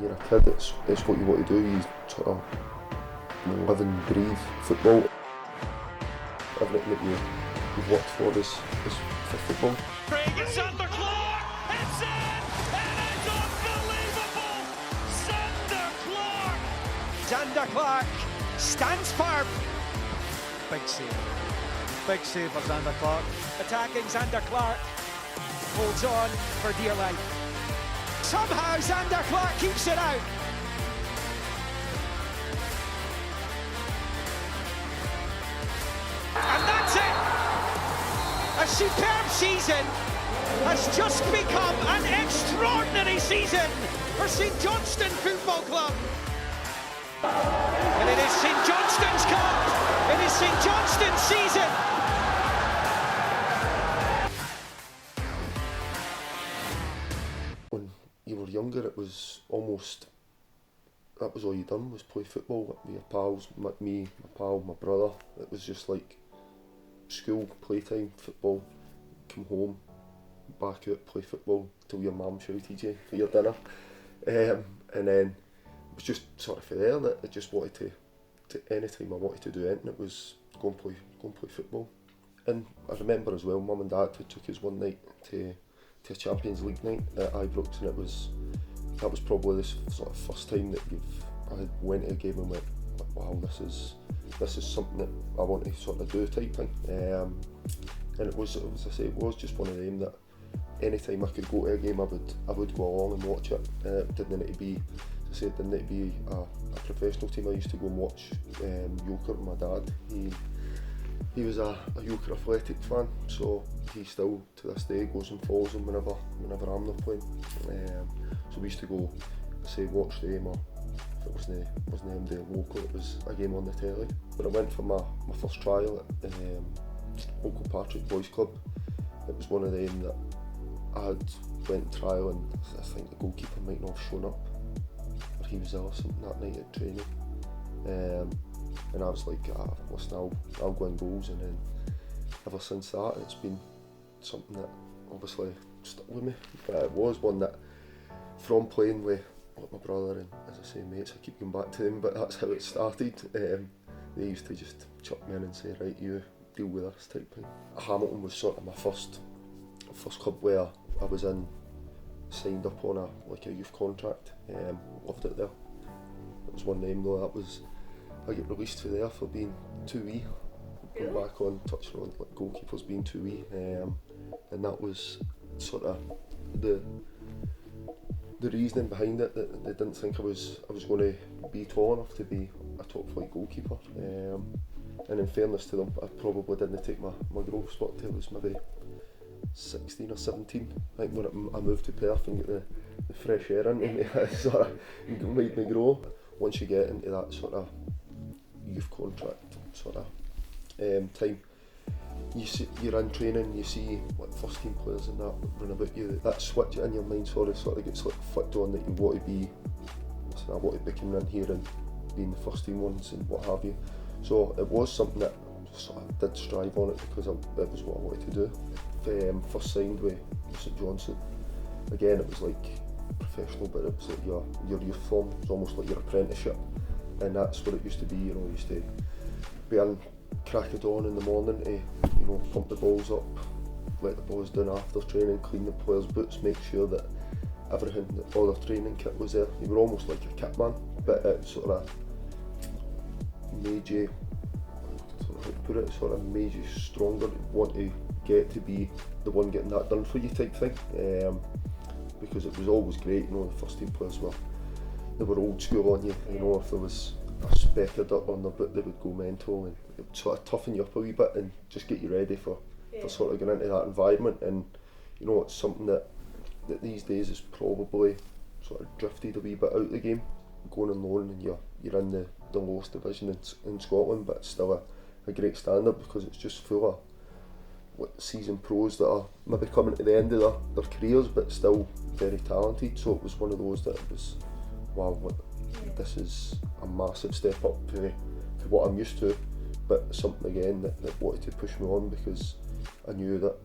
when you're a kid, it's what you want to do. You sort of live and breathe football. Everything that you've worked for is for football. Zander Clark, it's in! It is unbelievable! Zander Clark! Zander Clark stands firm. Big save. Big save for Zander Clark. Attacking Zander Clark. Holds on for dear life. Somehow Zander Clark keeps it out. And that's it! A superb season has just become an extraordinary season for St Johnstone Football Club. And it is St Johnstone's Cup. It is St Johnstone's season. When you were younger, it was almost, that was all you done, was play football with your pals, me, my pal, my brother. It was just like school, playtime, football, come home, back out, play football till your mum shouted you for your dinner. And then it was just sort of for there that I just wanted to any time I wanted to do anything, it was go and play football. And I remember as well, Mum and Dad took us one night to a Champions League night at Ibrox, and that was probably the sort of first time that I went to a game and went, wow, this is something that I want to sort of do type thing. And it was, as I say, it was just one of them that anytime I could go to a game, I would go along and watch it. It didn't need to be, as I said, didn't need to be a professional team. I used to go and watch Yoker. My dad, he was a Yoker Athletic fan, so he still to this day goes and follows them whenever I'm not playing. So we used to go, say, watch the game, or if it wasn't the local, it was a game on the telly. But I went for my first trial at local Patrick Boys Club. It was one of them that I had went trial, and I think the goalkeeper might not have shown up, or he was ill or something that night at training. And I was like, listen, I'll go in goals, and then ever since that it's been something that obviously stuck with me. But it was one that, from playing with my brother and, as I say, mates, I keep going back to them, but that's how it started. They used to just chuck me in and say, right, you deal with this type thing. Hamilton was sort of my first club where I was in, signed up on a youth contract. Loved it there. It was one of them though, I get released for there for being too wee. Going back on, touching on like goalkeepers being too wee, and that was sort of the reasoning behind it, that they didn't think I was going to be tall enough to be a top flight goalkeeper. And in fairness to them, I probably didn't take my growth spurt till I was maybe 16 or 17. I think when I moved to Perth and get the fresh air into me, it sort of made me grow. Once you get into that sort of youth contract sort of time, you're in training, you see like first team players and that run about you, that switch in your mind sort of gets like flicked on, that you want to be, listen, I want to be coming in here and being the first team ones and what have you. So it was something that sort of did strive on it, because it was what I wanted to do. First signed with St Johnstone, again it was like professional, but it was like your youth form. It was almost like your apprenticeship, and that's what it used to be. You know, you used to be in crack of dawn in the morning to, you know, pump the balls up, let the boys down after training, clean the players' boots, make sure that everything, that all their training kit was there. You were almost like a kit man, but it sort of made you, how to put it, sort of made you stronger, want to get to be the one getting that done for you type thing. Because it was always great, you know, the first team players they were old school on you. You know, if there was a speck of dirt on their boot, they would go mental, and it would sort of toughen you up a wee bit and just get you ready for sort of going into that environment. And you know, it's something that these days is probably sort of drifted a wee bit out of the game, going on loan, and you're in the lowest division in Scotland, but it's still a great standard, because it's just full of seasoned pros that are maybe coming to the end of their careers but still very talented. So it was one of those that it was, wow, this is a massive step up to what I'm used to, but something again that wanted to push me on, because I knew that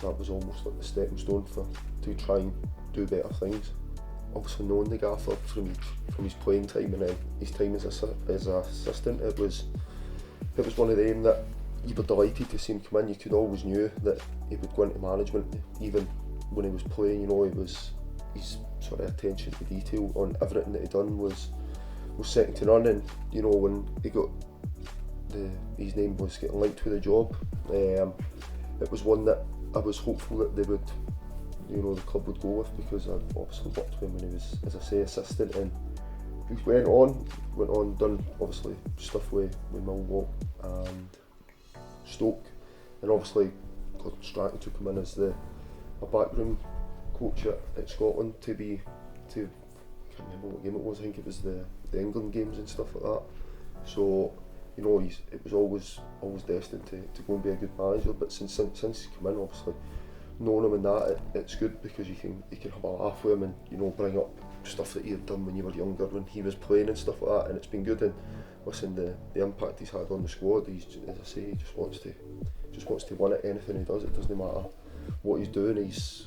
was almost like the stepping stone to try and do better things. obviously knowing the gaffer from his playing time and then his time as assistant, it was one of them that you were delighted to see him come in. You could always knew that he would go into management, even when he was playing. You know, his sort of attention to detail on everything that he done was second to none. And you know, when he got his name was getting linked with the job, it was one that I was hopeful that they would, you know, the club would go with, because I obviously worked with him when he was, as I say, assistant, and he went on, done obviously stuff with Millwall and Stoke, and obviously Gordon Strachan took him in as a backroom coach at Scotland to I can't remember what game it was. I think it was the England games and stuff like that. So you know, it was always destined to go and be a good manager. But since he's come in, obviously knowing him and that, it's good, because you can have a laugh with him and, you know, bring up stuff that he had done when you were younger, when he was playing and stuff like that, and it's been good. And listen, the impact he's had on the squad, he's, as I say, he just wants to win at anything he does. It doesn't matter what he's doing, he's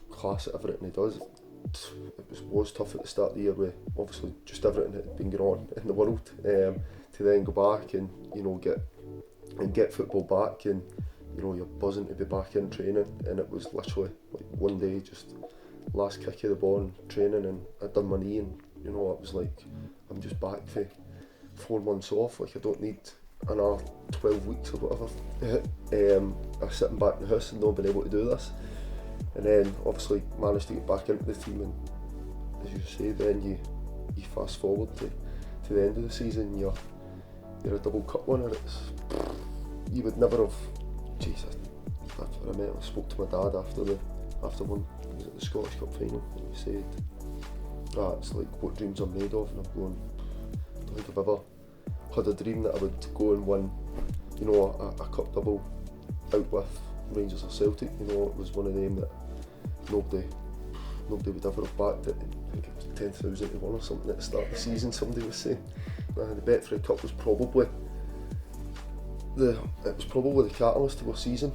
class at everything he does. It was tough at the start of the year with obviously just everything that had been going on in the world, to then go back and, you know, get football back, and you know, you're buzzing to be back in training. And it was literally like one day, just last kick of the ball and training, and I'd done my knee, and you know, it was like, I'm just back to 4 months off. Like, I don't need another 12 weeks or whatever. I was sitting back in the house and not being able to do this, and then obviously managed to get back into the team. And as you say, then you fast forward to the end of the season, you're a double cup winner. You would never have. Jesus, that's what I meant. I spoke to my dad after one, was it the Scottish Cup final, and he said, it's like what dreams are made of. And I'm going, I don't think I've ever had a dream that I would go and win, you know, a cup double out with Rangers or Celtic. You know, it was one of them that nobody would ever have backed it. I think it was 10,000 to 1 or something at the start of the season, somebody was saying. The Betfred Cup was probably the catalyst to our season,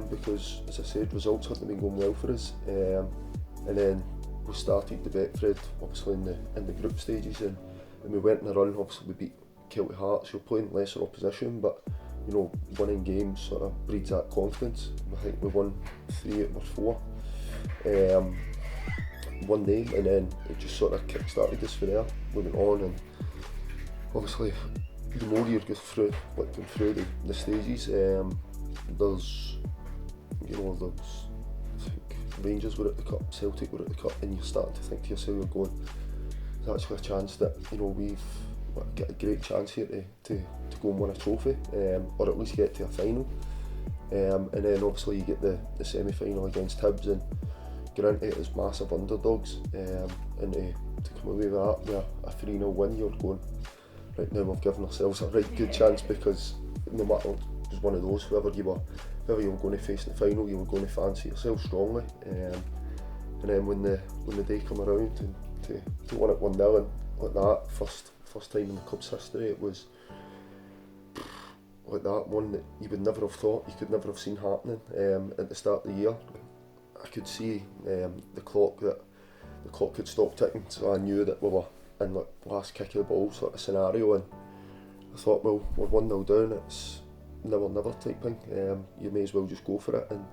because, as I said, results hadn't been going well for us, and then we started the Betfred obviously in the group stages, and we went in a run. Obviously we beat Celtic Hearts, you're playing lesser opposition, but you know, winning games sort of breeds that confidence. I think we won 3 out of 4 one day, and then it just sort of kick-started us from there. We went on, and obviously the more you go through the stages, there's, you know, I think Rangers were at the cup, Celtic were at the cup, and you're starting to think to yourself, you're going, there's actually a chance that, you know, we've got a great chance here to go and win a trophy, or at least get to a final. And then obviously you get the semi-final against Hibs, and granted as massive underdogs, and to come away with that with a 3-0 win, you're going, right now we've given ourselves a right good chance, because no matter, it was one of those, whoever you were going to face in the final, you were going to fancy yourself strongly. And then when the day come around and to win it 1-0 and like that, first time in the club's history, it was like that, one that you would never have thought, you could never have seen happening. At the start of the year, I could see the clock had stopped ticking, so I knew that we were in like last kick of the ball sort of scenario, and I thought, well, we're 1-0 down, it's never type thing, you may as well just go for it. And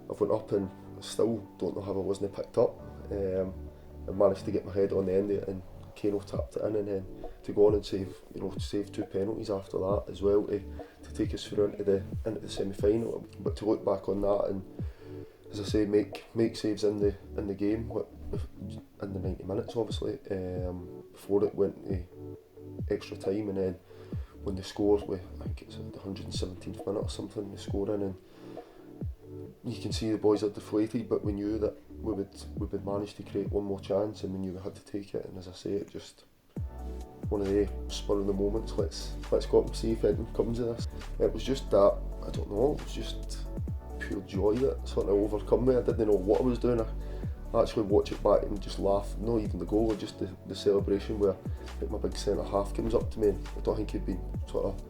I went up, and I still don't know how I wasn't picked up. I managed to get my head on the end of it, and Kano tapped it in, and then to go on and save 2 penalties after that as well to take us through into the semi-final. But to look back on that, and as I say, make saves in the game in the 90 minutes obviously, before it went to extra time, and then when they scored, I think it's at the 117th minute or something, they scored in, and you can see the boys are deflated, but we knew that we would manage to create one more chance, and we knew we had to take it. And as I say, it just one of the spur of the moments, let's go up and see if anything comes of this. It was just that, I don't know, it was just pure joy that sort of overcome me. I didn't know what I was doing. I actually watch it back and just laugh, not even the goal, just the celebration where my big centre half comes up to me, and I don't think he'd been sort of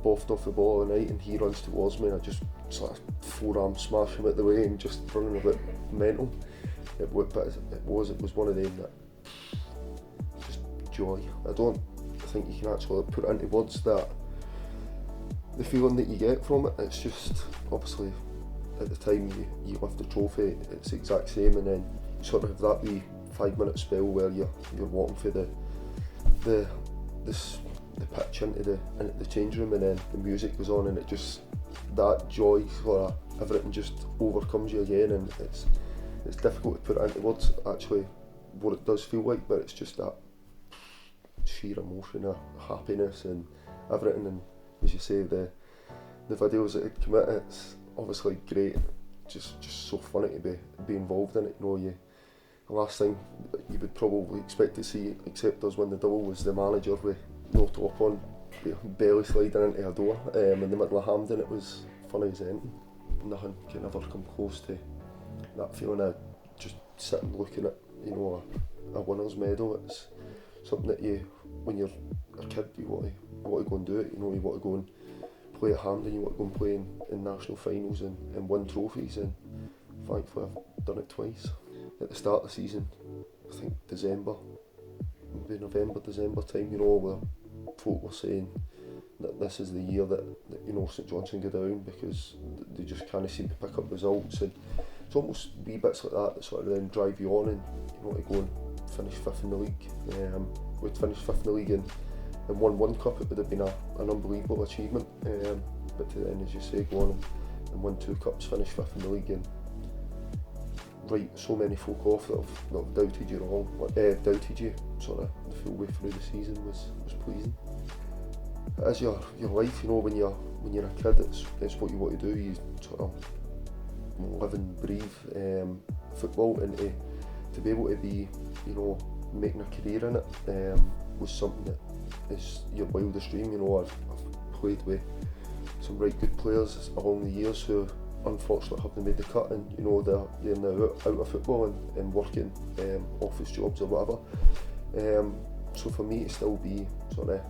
boffed off the ball all night, and he runs towards me, and I just sort of forearm smash him out the way and just running a bit mental. It was one of them that just joy. I don't think you can actually put it into words, that the feeling that you get from it. It's just, obviously at the time you lift the trophy, it's the exact same, and then you sort of have that wee 5-minute spell where you're walking through the pitch into the change room, and then the music goes on, and it just, that joy for everything just overcomes you again, and it's difficult to put it into words actually what it does feel like, but it's just that sheer emotion of happiness and everything. And as you say, the videos that it come out, it's obviously great, just so funny to be involved in it. You know, the last thing you would probably expect to see, except us win the double, was the manager with no top on, barely sliding into a door in the middle of Hampden. It was funny as anything. Nothing can ever come close to that feeling of just sitting looking at, you know, a winner's medal. It's something that when you're a kid, you want to go and do it. You know, you want to go and play at Hampden, you want to go and play in national finals and win trophies, and thankfully I've done it twice. At the start of the season, I think December time, you know, where folk were saying that this is the year that you know, St Johnstone go down, because they just kind of seem to pick up results, and it's almost wee bits like that sort of then drive you on, and you know, to go and finish 5th in the league. We'd finished 5th in the league and won one cup. It would have been an unbelievable achievement, but to then, as you say, go on and win 2 cups, finish 5th in the league, and write so many folk off that have doubted you wrong, doubted you sort of the full way through the season was pleasing. It is your life, you know, when you're a kid, it's what you want to do. You sort of live and breathe football, and to be able to be, you know, making a career in it was something that is your wildest dream. You know, I've played with some right good players along the years who unfortunately haven't made the cut, and you know, they're now out of football and working office jobs or whatever. So for me to still be sort of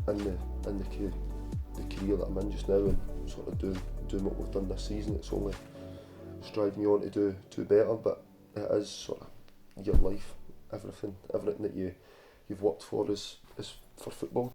in the career that I'm in just now, and sort of doing what we've done this season, it's only driving me on to do better. But it is sort of your life, everything that you've worked for is for football.